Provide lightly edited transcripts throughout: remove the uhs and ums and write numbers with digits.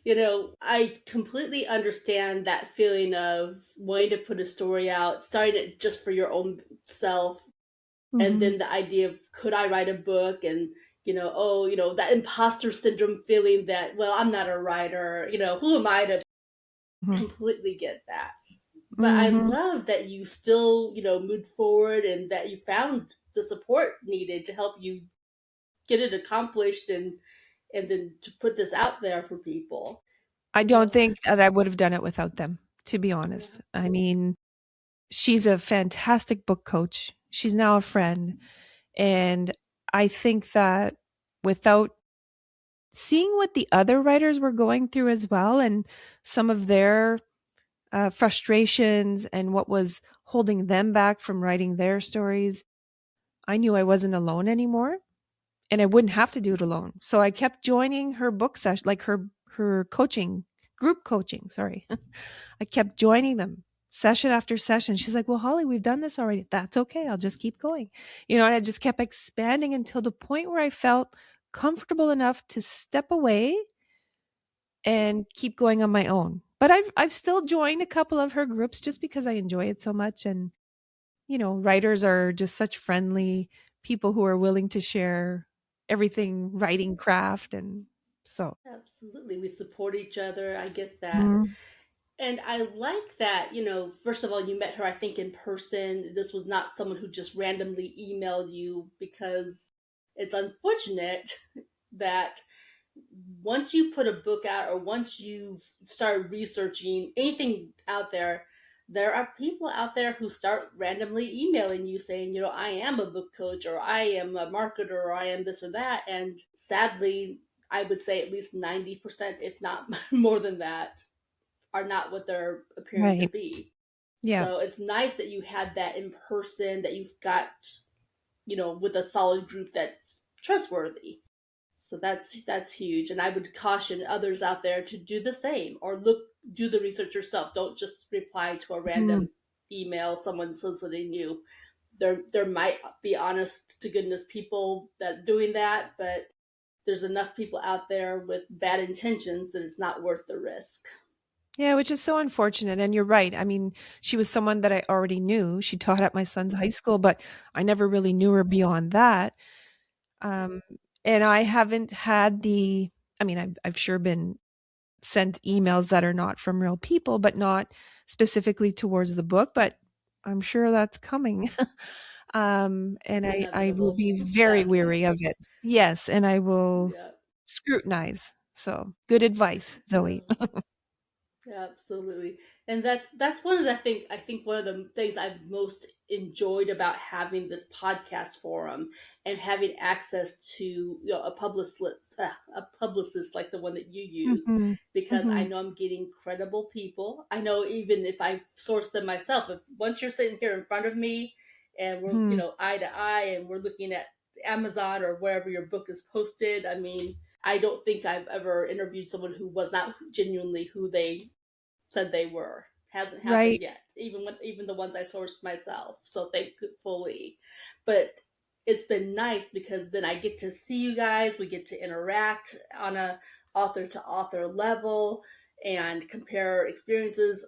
I completely understand that feeling of wanting to put a story out, starting it just for your own self, and Hmm. then the idea of could I write a book, and that imposter syndrome feeling that, well, I'm not a writer, who am I to completely get that. But I Hmm. love that you still, moved forward and that you found the support needed to help you get it accomplished, and then to put this out there for people. I You don't know, think that I would have done it without them, to be yeah. honest. I mean, she's a fantastic book coach. She's now a friend. And I think that without seeing what the other writers were going through as well, and some of their frustrations and what was holding them back from writing their stories, I knew I wasn't alone anymore and I wouldn't have to do it alone. So I kept joining her book session, like her coaching, group coaching, sorry. I kept joining them session after session. She's like, "Well, Holly, we've done this already. That's okay. I'll just keep going." And I just kept expanding until the point where I felt comfortable enough to step away and keep going on my own. But I've still joined a couple of her groups just because I enjoy it so much. And writers are just such friendly people who are willing to share everything writing craft, and so. Absolutely. We support each other. I get that. Mhm. And I like that, first of all, you met her, I think, in person. This was not someone who just randomly emailed you, because it's unfortunate that once you put a book out, or once you start researching anything out there are people out there who start randomly emailing you saying, I am a book coach, or I am a marketer, or I am this or that. And sadly, I would say at least 90%, if not more than that, are not what they're appearing to Right. be. Yeah. So it's nice that you had that in person, that you've got, with a solid group that's trustworthy. So that's huge, and I would caution others out there to do the same, or do the research yourself. Don't just reply to a Mhm. random email, someone soliciting you. There might be honest to goodness people that are doing that, but there's enough people out there with bad intentions that it's not worth the risk. Yeah, which is so unfortunate. And you're right. I mean, she was someone that I already knew. She taught at my son's high school, but I never really knew her beyond that. Um, and I haven't had I mean, I've sure been sent emails that are not from real people, but not specifically towards the book, but I'm sure that's coming. And It's I will inevitable, be very sadly. wary of it. Yes. And I will Yeah. scrutinize. So good advice, Zoe. Yeah. Yeah, absolutely. And that's one of the things, I think one of the things I've most enjoyed about having this podcast forum, and having access to, a publicist like the one that you use, Hmm. because I Hmm. know I'm getting credible people. I know, even if I source them myself, if once you're sitting here in front of me, and we're, Hmm. eye to eye, and we're looking at Amazon or wherever your book is posted, I mean, I don't think I've ever interviewed someone who was not genuinely who they said they were. Hasn't happened Right. yet. Even the ones I sourced myself. So thankfully, but it's been nice because then I get to see you guys. We get to interact on a author to author level and compare experiences.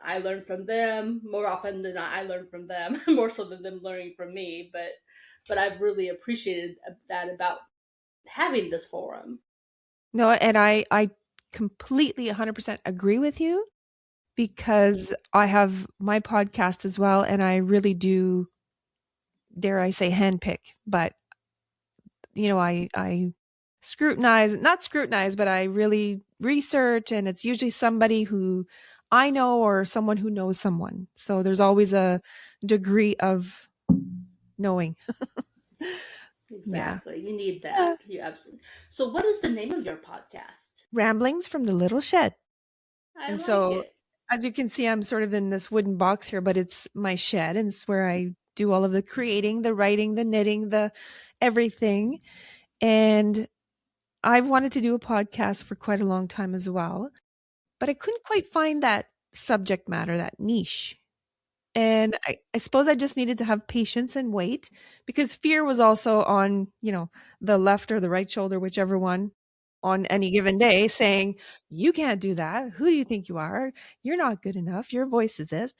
I learn from them more often than not. I learn from them more so than them learning from me. But I've really appreciated that about having this forum. No, and I completely 100% agree with you because I have my podcast as well, and I really do, dare I say, handpick. But I scrutinize, not scrutinize, but I really research, and it's usually somebody who I know or someone who knows someone. So there's always a degree of knowing. Yeah. Exactly. You need Yeah. that. You absolutely. So, what is the name of your podcast? Ramblings from the Little Shed. I And like so, it. as you can see, I'm sort of in this wooden box here, but it's my shed, and it's where I do all of the creating, the writing, the knitting, the everything. And I've wanted to do a podcast for quite a long time as well, but I couldn't quite find that subject matter, that niche. And I suppose I just needed to have patience and wait, because fear was also on, the left or the right shoulder, whichever one. on any given day saying, "You can't do that. Who do you think you are? You're not good enough. Your voice is this."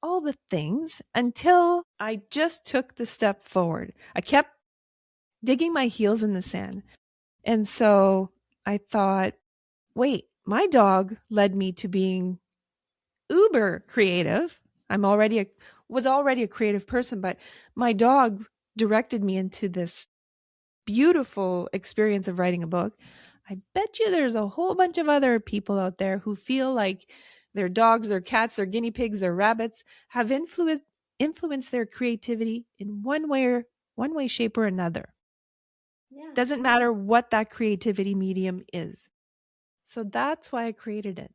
All the things until I just took the step forward. I kept digging my heels in the sand. And so I thought, wait, my dog led me to being uber creative. I'm already a was already a creative person, but my dog directed me into this beautiful experience of writing a book. I bet you there's a whole bunch of other people out there who feel like their dogs, their cats, their guinea pigs, their rabbits have influenced their creativity in one way, shape, or another. Yeah. Doesn't matter what that creativity medium is. So that's why I created it.